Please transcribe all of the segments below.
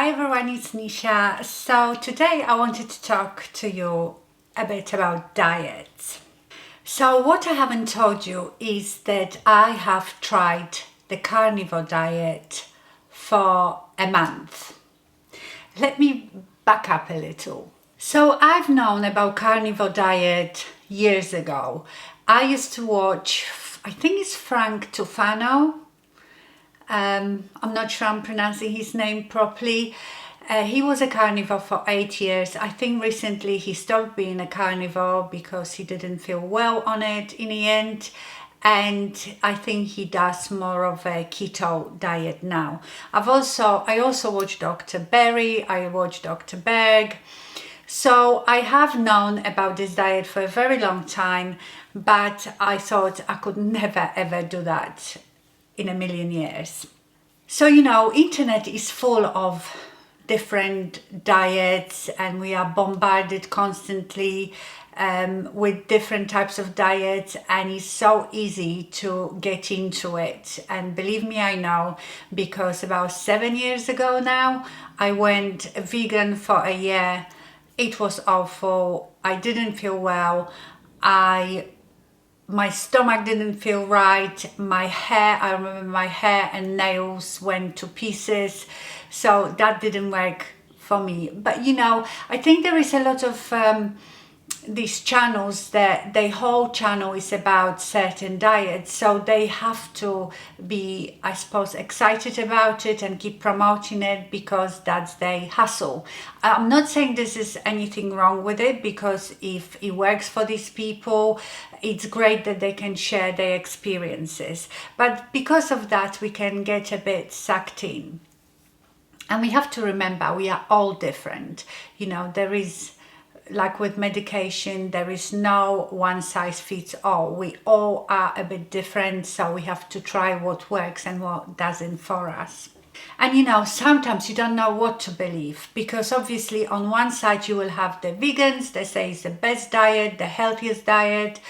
Hi everyone, it's Nisha. So today I wanted to talk to you a bit about diets. So what I haven't told you is that I have tried the carnivore diet for a month. Let me back up a little. So I've known about carnivore diet years ago. I used to watch, I think it's Frank Tufano. I'm not sure I'm pronouncing his name properly. He was a carnivore for 8 years. I think recently he stopped being a carnivore because he didn't feel well on it in the end. And I think he does more of a keto diet now. I also watched Dr. Berry, I watched Dr. Berg. So I have known about this diet for a very long time, but I thought I could never ever do that in a million years. So, internet is full of different diets and we are bombarded constantly with different types of diets, and it's so easy to get into it. And believe me, I know, because about 7 years ago now, I went vegan for a year. It was awful. I didn't feel well. My stomach didn't feel right. I remember my hair and nails went to pieces. So that didn't work for me. But I think there is a lot of these channels that the whole channel is about certain diets. So they have to be, I suppose, excited about it and keep promoting it because that's their hustle. I'm not saying this is anything wrong with it, because if it works for these people, it's great that they can share their experiences. But because of that, we can get a bit sucked in. And we have to remember we are all different. There is, like with medication, there is no one size fits all. We all are a bit different, so we have to try what works and what doesn't for us. And sometimes you don't know what to believe, because obviously on one side you will have the vegans that say it's the best diet, the healthiest diet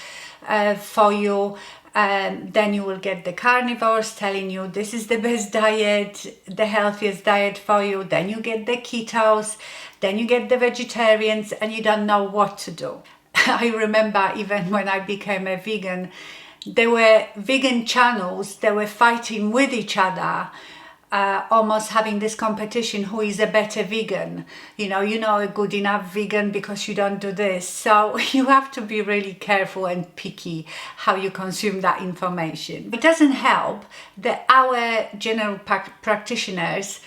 for you. Then you will get the carnivores telling you this is the best diet, the healthiest diet for you. Then you get the ketos, then you get the vegetarians, and you don't know what to do. I remember even when I became a vegan, there were vegan channels that were fighting with each other, almost having this competition, who is a better vegan. A good enough vegan because you don't do this. So you have to be really careful and picky how you consume that information. It doesn't help that our general practitioners,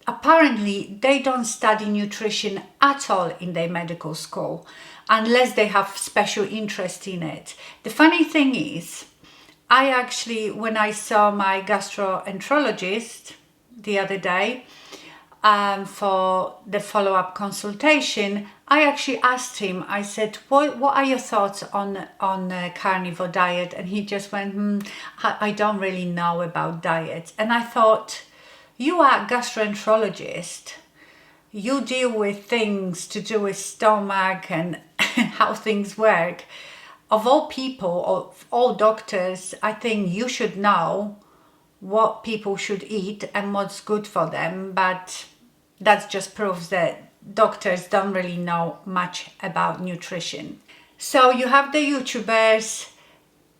apparently they don't study nutrition at all in their medical school unless they have special interest in it. The funny thing is, I actually, when I saw my gastroenterologist the other day for the follow-up consultation, I actually asked him, I said, what are your thoughts on carnivore diet? And he just went, I don't really know about diets. And I thought, you are a gastroenterologist. You deal with things to do with stomach and how things work. Of all people, of all doctors, I think you should know what people should eat and what's good for them. But that just proves that doctors don't really know much about nutrition. So you have the YouTubers,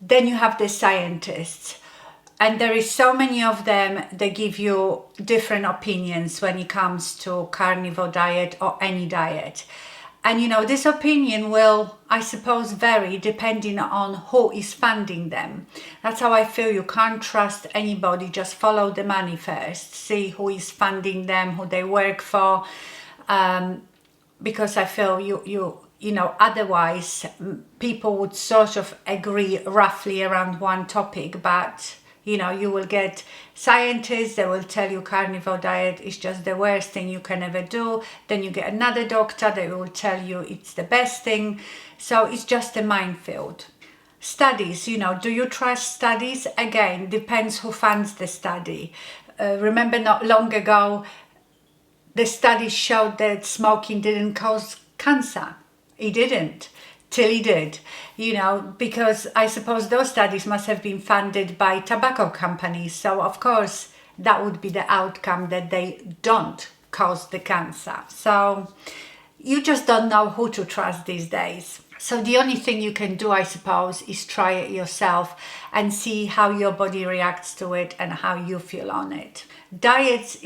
then you have the scientists. And there is so many of them that give you different opinions when it comes to carnivore diet or any diet. And this opinion will, I suppose, vary depending on who is funding them. That's how I feel. You can't trust anybody. Just follow the money first. See who is funding them, who they work for. Because I feel otherwise people would sort of agree roughly around one topic, but you will get scientists that will tell you carnivore diet is just the worst thing you can ever do. Then you get another doctor that will tell you it's the best thing. So it's just a minefield. Studies, do you trust studies? Again, depends who funds the study. Remember not long ago, the studies showed that smoking didn't cause cancer. It didn't. Till he did, because I suppose those studies must have been funded by tobacco companies. So of course that would be the outcome, that they don't caused the cancer. So you just don't know who to trust these days. So the only thing you can do, I suppose, is try it yourself and see how your body reacts to it and how you feel on it. Diets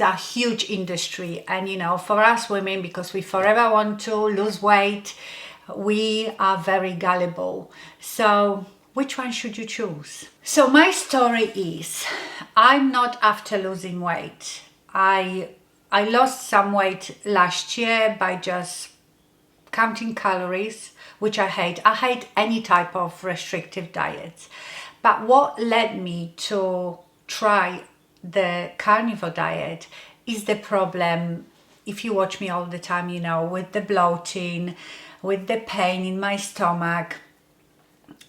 are a huge industry, and you know, for us women, because we forever want to lose weight, we are very gullible. So which one should you choose? So my story is, I'm not after losing weight. I lost some weight last year by just counting calories, which I hate. I hate any type of restrictive diets. But what led me to try the carnivore diet is the problem, if you watch me all the time, you know, with the bloating, with the pain in my stomach.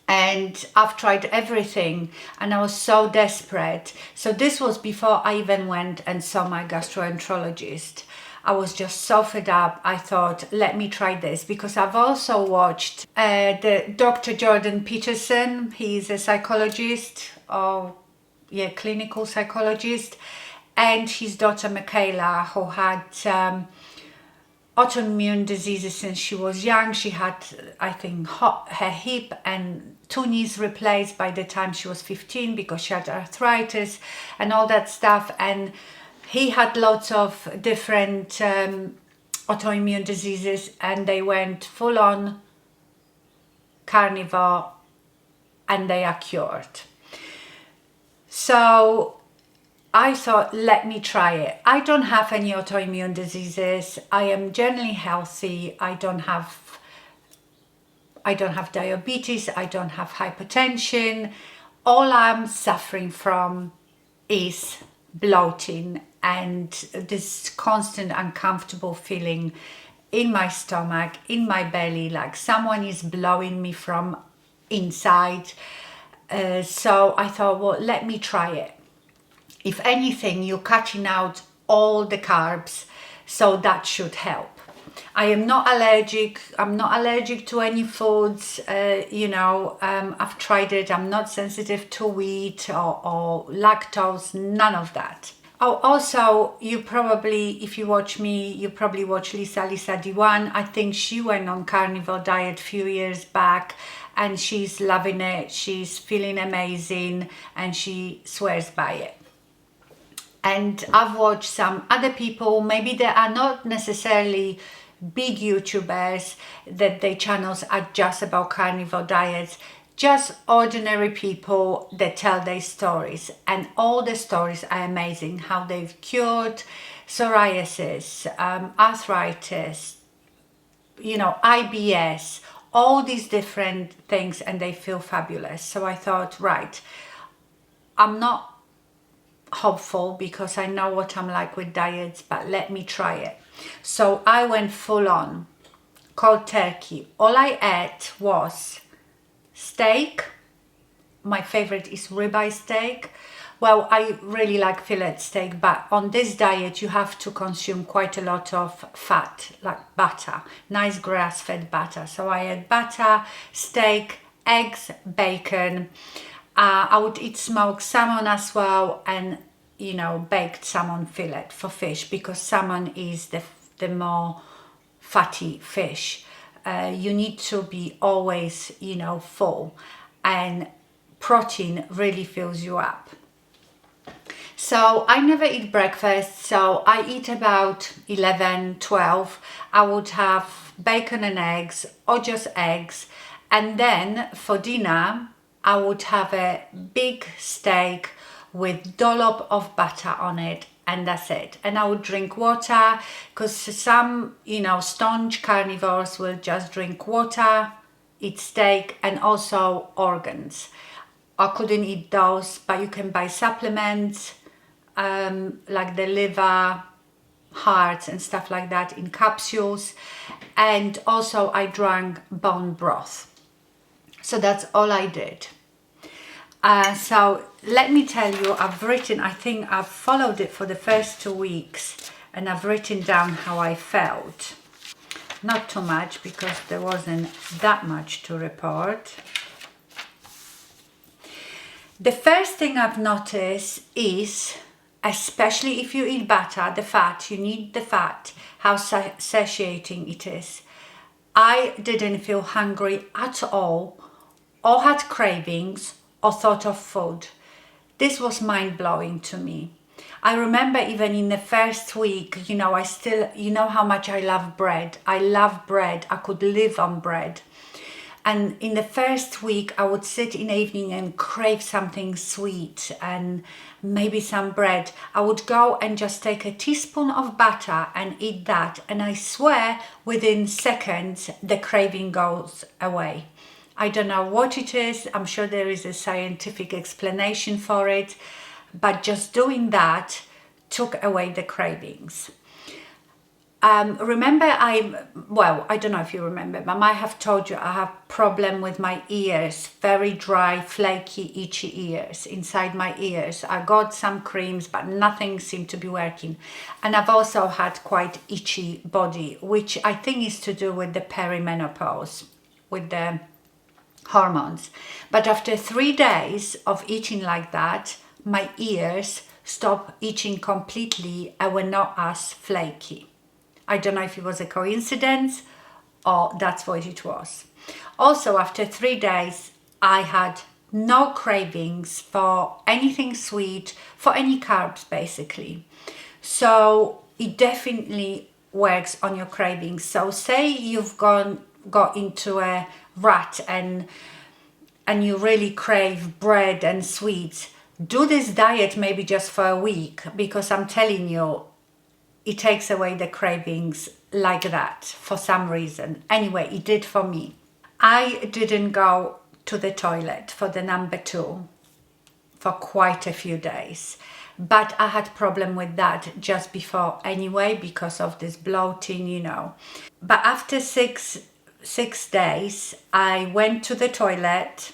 And I've tried everything and I was so desperate. So this was before I even went and saw my gastroenterologist. I was just so fed up. I thought, let me try this, because I've also watched the Dr. Jordan Peterson. He's a psychologist, clinical psychologist, and his daughter Michaela, who had autoimmune diseases since she was young. She had, I think, her hip and 2 knees replaced by the time she was 15 because she had arthritis and all that stuff. And he had lots of different autoimmune diseases, and they went full on carnivore and they are cured. So I thought, let me try it. I don't have any autoimmune diseases. I am generally healthy. I don't have diabetes. I don't have hypertension. All I'm suffering from is bloating and this constant uncomfortable feeling in my stomach, in my belly, like someone is blowing me from inside. So I thought, well, let me try it. If anything, you're cutting out all the carbs, so that should help. I am not allergic. I'm not allergic to any foods. I've tried it. I'm not sensitive to wheat or lactose, none of that. Oh, also, you probably, if you watch me, you probably watch Lisa D1. I think she went on carnivore diet a few years back and she's loving it. She's feeling amazing and she swears by it. And I've watched some other people, maybe they are not necessarily big YouTubers, that their channels are just about carnivore diets, just ordinary people that tell their stories, and all the stories are amazing. How they've cured psoriasis, arthritis, IBS, all these different things, and they feel fabulous. So I thought, right, I'm not hopeful because I know what I'm like with diets, but let me try it. So I went full on, cold turkey. All I ate was steak. My favorite is ribeye steak. Well, I really like fillet steak, but on this diet you have to consume quite a lot of fat, like butter, nice grass-fed butter. So I had butter, steak, eggs, bacon. I would eat smoked salmon as well, and baked salmon fillet for fish, because salmon is the more fatty fish. You need to be always full, and protein really fills you up. So I never eat breakfast, so I eat about 11, 12. I would have bacon and eggs or just eggs, and then for dinner I would have a big steak with dollop of butter on it, and that's it. And I would drink water, because some staunch carnivores will just drink water, eat steak, and also organs. I couldn't eat those, but you can buy supplements like the liver, hearts and stuff like that in capsules. And also I drank bone broth. So that's all I did. So let me tell you, I think I've followed it for the first 2 weeks, and I've written down how I felt. Not too much, because there wasn't that much to report. The first thing I've noticed is especially if you eat butter, the fat, you need the fat, how satiating it is. I didn't feel hungry at all, or had cravings, or thought of food. This was mind-blowing to me. I remember even in the first week, I still, how much I love bread. I love bread. I could live on bread. And in the first week, I would sit in the evening and crave something sweet and maybe some bread. I would go and just take a teaspoon of butter and eat that. And I swear within seconds, the craving goes away. I don't know what it is. I'm sure there is a scientific explanation for it. But just doing that took away the cravings. Remember, I don't know if you remember, but I might have told you I have problem with my ears, very dry, flaky, itchy ears, inside my ears. I got some creams, but nothing seemed to be working. And I've also had quite itchy body, which I think is to do with the perimenopause, with the hormones. But after 3 days of eating like that, my ears stopped itching completely and were not as flaky. I don't know if it was a coincidence or that's what it was. Also, after 3 days, I had no cravings for anything sweet, for any carbs basically. So it definitely works on your cravings. So say you've got into a rut and you really crave bread and sweets, do this diet maybe just for a week, because I'm telling you, it takes away the cravings like that for some reason. Anyway, it did for me. I didn't go to the toilet for the number 2 for quite a few days. But I had problem with that just before anyway, because of this bloating, But after six days, I went to the toilet.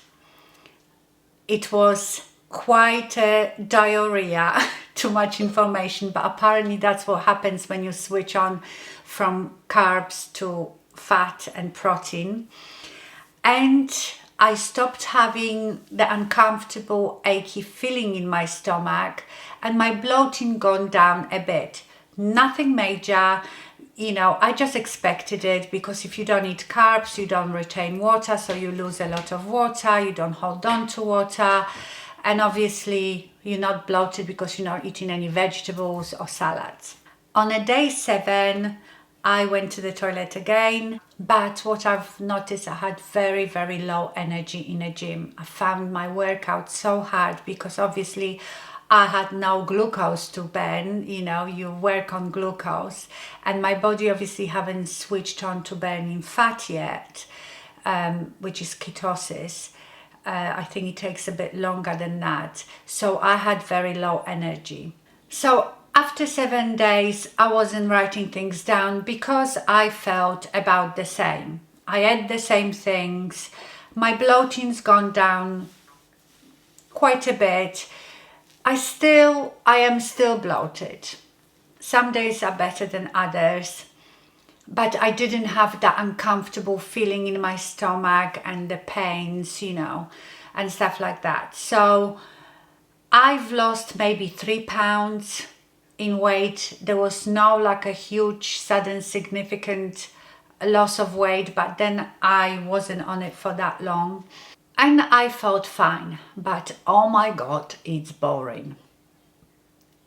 It was quite a diarrhea. Too much information, but apparently that's what happens when you switch on from carbs to fat and protein. And I stopped having the uncomfortable achy feeling in my stomach, and my bloating gone down a bit. Nothing major, I just expected it, because if you don't eat carbs, you don't retain water, so you lose a lot of water, you don't hold on to water. And obviously, you're not bloated because you're not eating any vegetables or salads. On a day 7, I went to the toilet again. But what I've noticed, I had very, very low energy in the gym. I found my workout so hard because obviously I had no glucose to burn. You work on glucose. And my body obviously haven't switched on to burning fat yet, which is ketosis. I think it takes a bit longer than that. So I had very low energy. So after 7 days, I wasn't writing things down because I felt about the same. I ate the same things. My bloating's gone down quite a bit. I am still bloated. Some days are better than others. But I didn't have that uncomfortable feeling in my stomach and the pains, and stuff like that. So I've lost maybe 3 pounds in weight. There was no a huge, sudden, significant loss of weight, but then I wasn't on it for that long. And I felt fine, but oh my God, it's boring.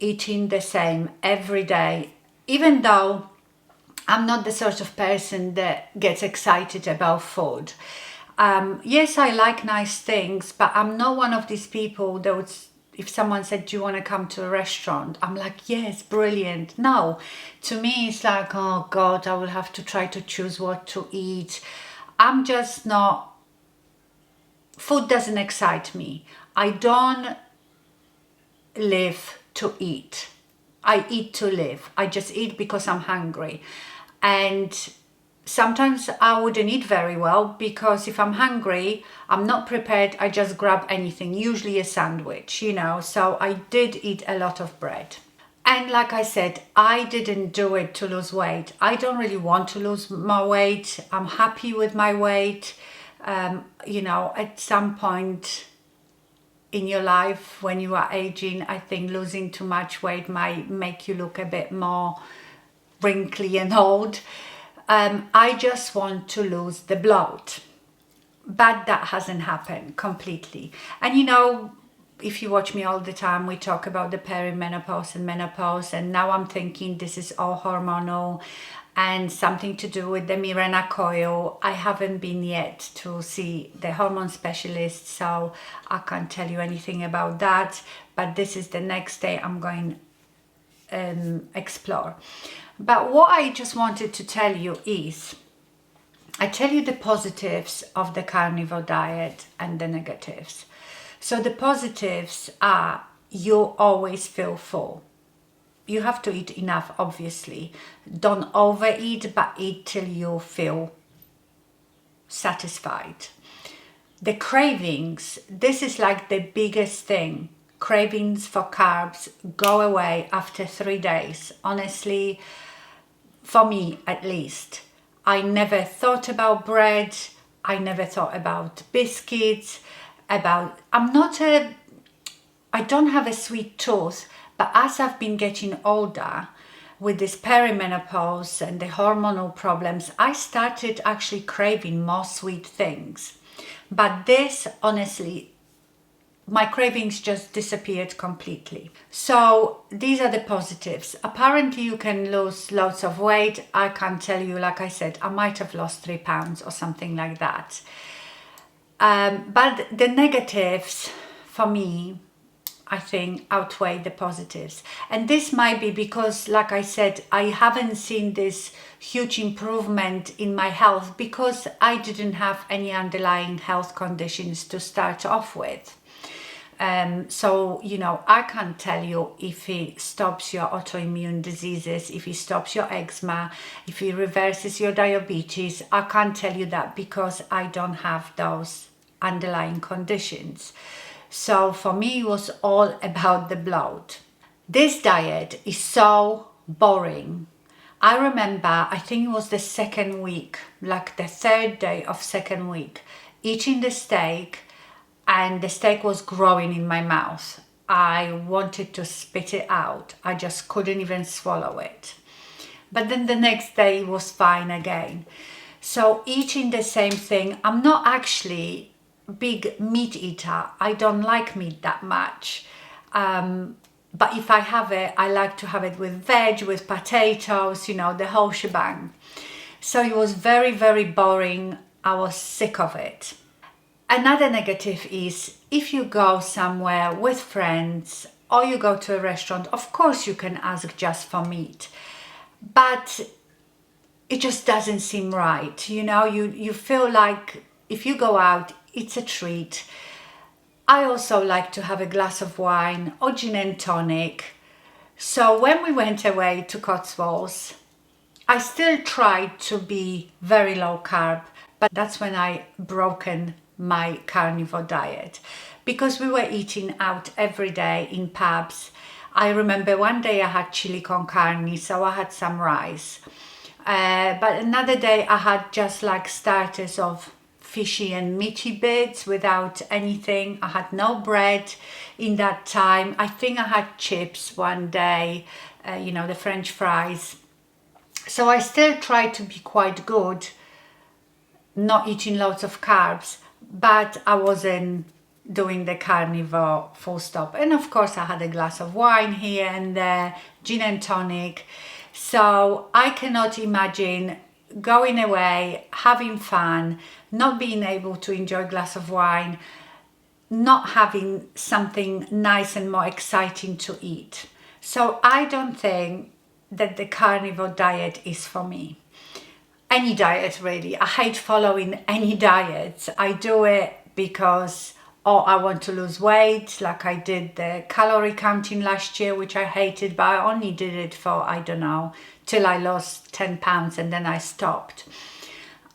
Eating the same every day, even though I'm not the sort of person that gets excited about food. Yes, I like nice things, but I'm not one of these people that would, if someone said, do you want to come to a restaurant? I'm like, yes, brilliant. No, to me, it's like, oh God, I will have to try to choose what to eat. I'm just not, food doesn't excite me. I don't live to eat. I eat to live. I just eat because I'm hungry. And sometimes I wouldn't eat very well because if I'm hungry, I'm not prepared, I just grab anything, usually a sandwich, So I did eat a lot of bread. And like I said, I didn't do it to lose weight. I don't really want to lose my weight. I'm happy with my weight. At some point, in your life when you are aging. I think losing too much weight might make you look a bit more wrinkly and old. I just want to lose the bloat, but that hasn't happened completely. And you know, if you watch me all the time, we talk about the perimenopause and menopause, and now I'm thinking this is all hormonal and something to do with the Mirena coil. I haven't been yet to see the hormone specialist, so I can't tell you anything about that, but this is the next day I'm going explore. But what I just wanted to tell you is, I tell you the positives of the carnivore diet and the negatives. So the positives are you always feel full. You have to eat enough, obviously. Don't overeat, but eat till you feel satisfied. The cravings, this is like the biggest thing. Cravings for carbs go away after 3 days. Honestly, for me at least. I never thought about bread. I never thought about biscuits. I don't have a sweet tooth, but as I've been getting older with this perimenopause and the hormonal problems, I started actually craving more sweet things. But this, honestly, my cravings just disappeared completely. So these are the positives. Apparently you can lose lots of weight. I can't tell you, like I said, I might have lost 3 pounds or something like that. But the negatives for me, I think, outweigh the positives. And this might be because, like I said, I haven't seen this huge improvement in my health because I didn't have any underlying health conditions to start off with. So, you know, I can't tell you if it stops your autoimmune diseases, if it stops your eczema, if it reverses your diabetes. I can't tell you that because I don't have those underlying conditions. So for me, it was all about the bloat. This diet is so boring. I remember, I think it was the second week, like the 3rd day of second week, eating the steak, and the steak was growing in my mouth. I wanted to spit it out. I just couldn't even swallow it. But then the next day it was fine again. So eating the same thing, I'm not actually a big meat eater. I don't like meat that much. But if I have it, I like to have it with veg, with potatoes, you know, the whole shebang. So it was very, very boring. I was sick of it. Another negative is if you go somewhere with friends or you go to a restaurant, of course you can ask just for meat, but it just doesn't seem right. You know, you feel like if you go out, it's a treat. I also like to have a glass of wine or gin and tonic. So when we went away to Cotswolds, I still tried to be very low carb, but that's when I broken my carnivore diet because we were eating out every day in pubs. I remember one day I had chili con carne, so I had some rice. But another day I had just like starters of fishy and meaty bits without anything. I had no bread in that time. I think I had chips one day, you know, the French fries. So I still tried to be quite good, not eating lots of carbs, but I wasn't doing the carnivore full stop. And of course I had a glass of wine here and there, gin and tonic. So I cannot imagine going away, having fun, not being able to enjoy a glass of wine, not having something nice and more exciting to eat. So I don't think that the carnivore diet is for me. Any diet really. I hate following any diets. I do it because I want to lose weight, like I did the calorie counting last year, which I hated, but I only did it for, I don't know, till I lost 10 pounds and then I stopped.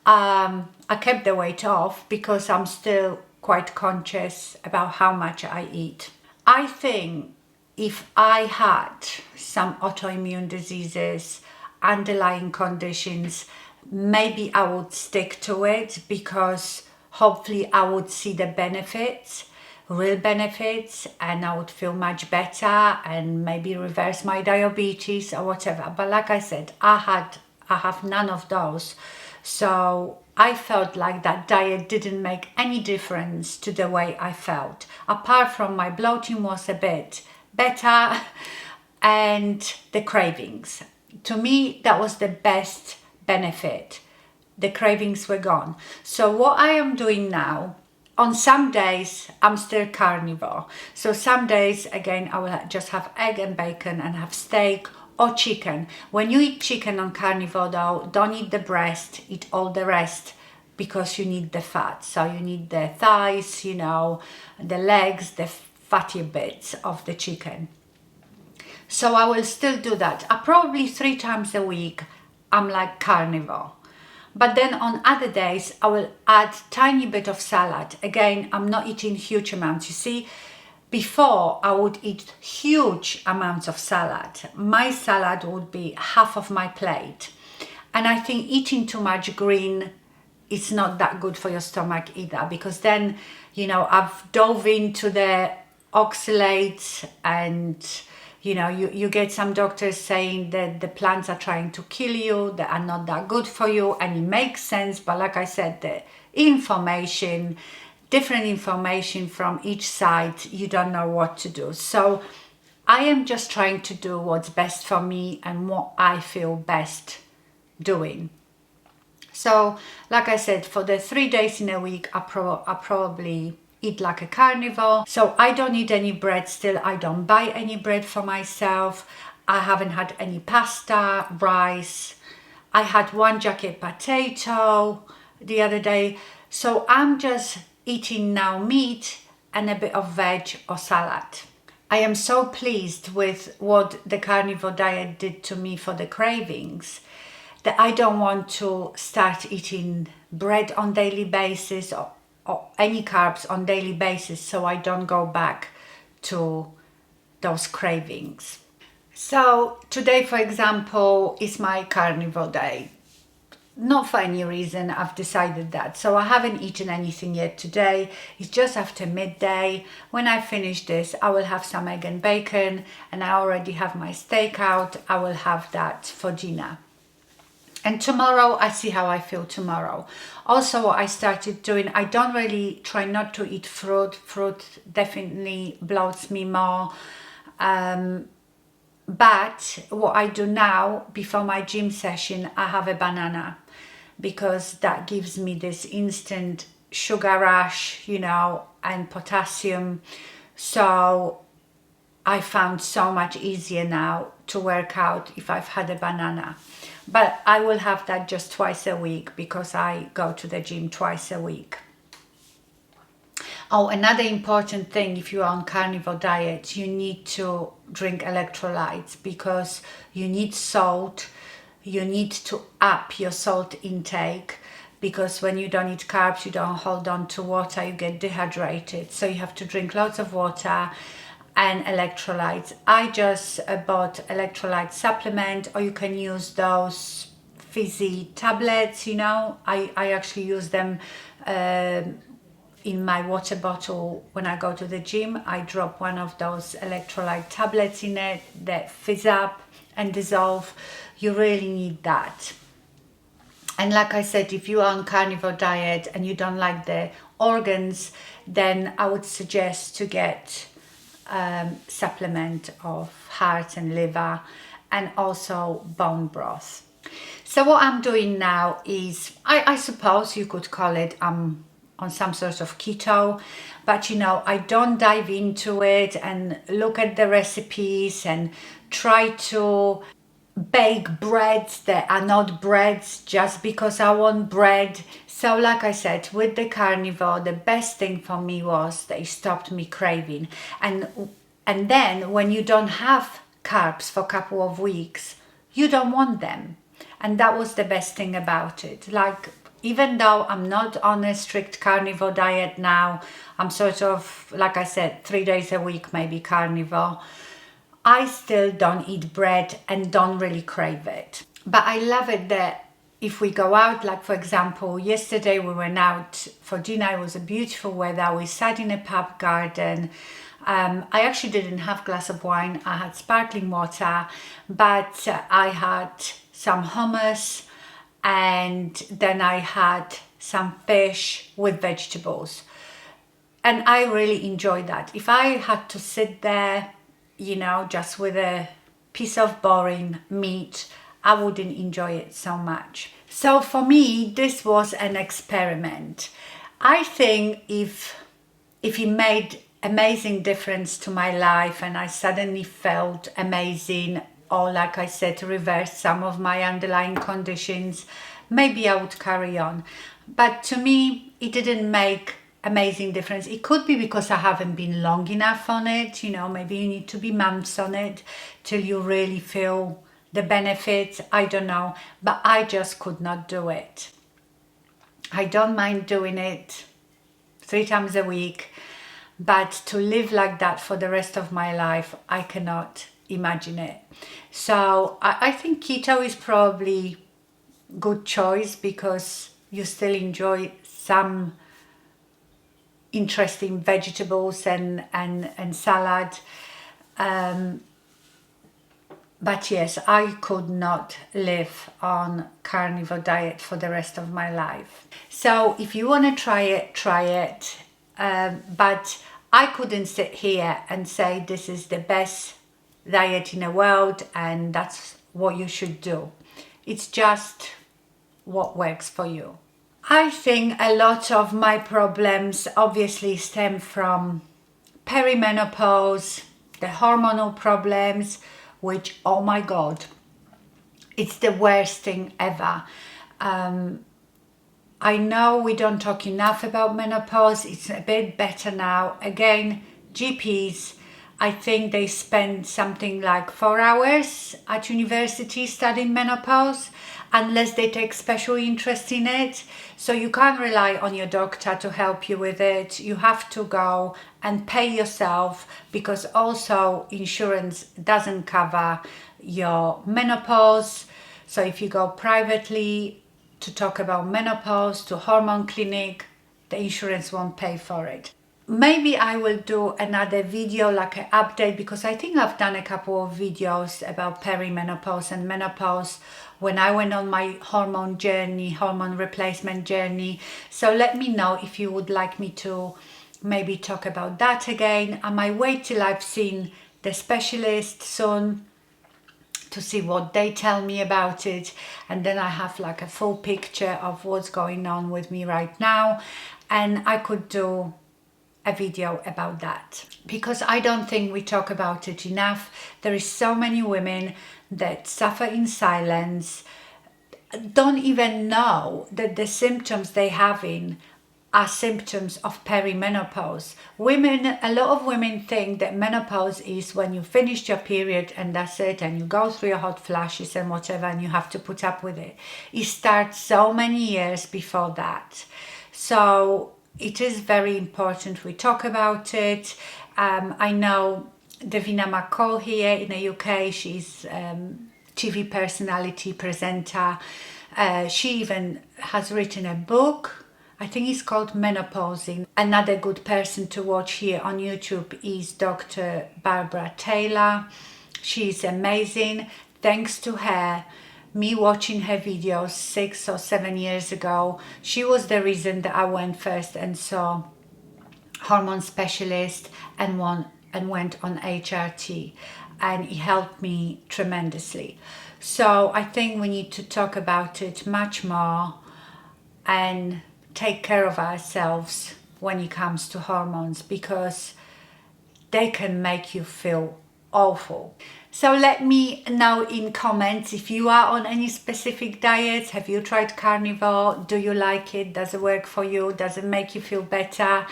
I kept the weight off because I'm still quite conscious about how much I eat. I think if I had some autoimmune diseases, underlying conditions, maybe I would stick to it because hopefully I would see the benefits real benefits and I would feel much better and maybe reverse my diabetes or whatever. But like I said, I have none of those. So I felt like that diet didn't make any difference to the way I felt, apart from my bloating was a bit better and the cravings. To me, that was the best benefit. The cravings were gone. So what I am doing now, on some days I'm still carnivore. So some days again I will just have egg and bacon and have steak or chicken. When you eat chicken on carnivore though, don't eat the breast, eat all the rest, because you need the fat. So you need the thighs, you know, the legs, the fatty bits of the chicken. So I will still do that. Probably 3 times a week I'm like carnivore. But then on other days I will add tiny bit of salad. Again, I'm not eating huge amounts. You see, before I would eat huge amounts of salad. My salad would be half of my plate. And I think eating too much green is not that good for your stomach either, because then, you know, I've dove into the oxalates and you know, you get some doctors saying that the plants are trying to kill you, they are not that good for you, and it makes sense. But like I said, the information, different information from each side, you don't know what to do. So I am just trying to do what's best for me and what I feel best doing. So like I said, for the 3 days in a week, I probably eat like a carnivore. So I don't eat any bread still. I don't buy any bread for myself. I haven't had any pasta, rice. I had 1 jacket potato the other day. So I'm just eating now meat and a bit of veg or salad. I am so pleased with what the carnivore diet did to me for the cravings that I don't want to start eating bread on daily basis or any carbs on daily basis, so I don't go back to those cravings. So today, for example, is my carnivore day. Not for any reason, I've decided that. So I haven't eaten anything yet today. It's just after midday. When I finish this, I will have some egg and bacon, and I already have my steak out. I will have that for dinner. And tomorrow, I see how I feel tomorrow. Also, what I started doing, I don't really try not to eat fruit. Fruit definitely bloats me more. But what I do now, before my gym session, I have a banana, because that gives me this instant sugar rush, you know, and potassium. So I found so much easier now to work out if I've had a banana. But I will have that just twice a week, because I go to the gym twice a week. Oh, another important thing, if you are on carnivore diet, you need to drink electrolytes, because you need salt. You need to up your salt intake, because when you don't eat carbs, you don't hold on to water, you get dehydrated. So you have to drink lots of water and electrolytes. I just bought electrolyte supplement, or you can use those fizzy tablets, you know. I actually use them in my water bottle when I go to the gym. I drop one of those electrolyte tablets in it that fizz up and dissolve. You really need that. And like I said, if you are on carnivore diet and you don't like the organs, then I would suggest to get supplement of heart and liver, and also bone broth. So what I'm doing now is, I suppose you could call it on some sort of keto, but you know, I don't dive into it and look at the recipes and try to bake breads that are not breads just because I want bread. So like I said, with the carnivore, the best thing for me was they stopped me craving. And then when you don't have carbs for a couple of weeks, you don't want them. And that was the best thing about it. Like, even though I'm not on a strict carnivore diet now, I'm sort of, like I said, 3 days a week maybe carnivore, I still don't eat bread and don't really crave it. But I love it that if we go out, like for example, yesterday we went out for dinner. It was a beautiful weather. We sat in a pub garden. I actually didn't have a glass of wine. I had sparkling water, but I had some hummus, and then I had some fish with vegetables. And I really enjoyed that. If I had to sit there, you know, just with a piece of boring meat, I wouldn't enjoy it so much. So for me, this was an experiment. I think if it made amazing difference to my life and I suddenly felt amazing, or like I said, reverse some of my underlying conditions, maybe I would carry on. But to me, it didn't make amazing difference. It could be because I haven't been long enough on it. You know, maybe you need to be months on it till you really feel the benefits. I don't know, but I just could not do it. I don't mind doing it 3 times a week, but to live like that for the rest of my life, I cannot imagine it. So I think keto is probably good choice because you still enjoy some interesting vegetables and salad. But yes, I could not live on carnivore diet for the rest of my life. So if you want to try it, try it. But I couldn't sit here and say this is the best diet in the world and that's what you should do. It's just what works for you. I think a lot of my problems obviously stem from perimenopause, the hormonal problems, which, oh my God, it's the worst thing ever. I know we don't talk enough about menopause. It's a bit better now. Again, GPs, I think they spend something like 4 hours at university studying menopause, unless they take special interest in it. So you can't rely on your doctor to help you with it. You have to go and pay yourself, because also insurance doesn't cover your menopause. So if you go privately to talk about menopause to hormone clinic, the insurance won't pay for it. Maybe I will do another video, like an update, because I think I've done a couple of videos about perimenopause and menopause when I went on my hormone journey, hormone replacement journey. So let me know if you would like me to maybe talk about that again. I might wait till I've seen the specialist soon to see what they tell me about it, and then I have like a full picture of what's going on with me right now, and I could do a video about that, because I don't think we talk about it enough. There is so many women that suffer in silence, don't even know that the symptoms they having are symptoms of perimenopause. A lot of women think that menopause is when you finished your period and that's it, and you go through your hot flashes and whatever, and you have to put up with it. It starts so many years before that. So it is very important we talk about it. I know Davina McCall here in the UK, she's TV personality, presenter. She even has written a book. I think it's called Menopausing. Another good person to watch here on YouTube is Dr. Barbara Taylor. She's amazing. Thanks to her, me watching her videos 6 or 7 years ago, she was the reason that I went first and saw hormone specialist and went on HRT, and it helped me tremendously. So I think we need to talk about it much more and take care of ourselves when it comes to hormones, because they can make you feel awful. So let me know in comments if you are on any specific diets. Have you tried carnivore? Do you like it? Does it work for you? Does it make you feel better?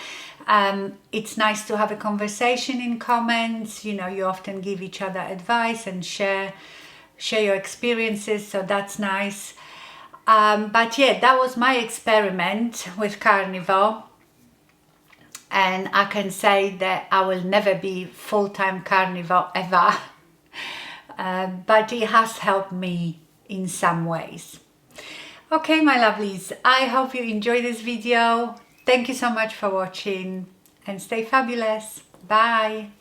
It's nice to have a conversation in comments. You know, you often give each other advice and share your experiences, so that's nice. But yeah, that was my experiment with carnivore, and I can say that I will never be full-time carnivore ever. But it has helped me in some ways. Okay, my lovelies, I hope you enjoyed this video. Thank you so much for watching and stay fabulous. Bye.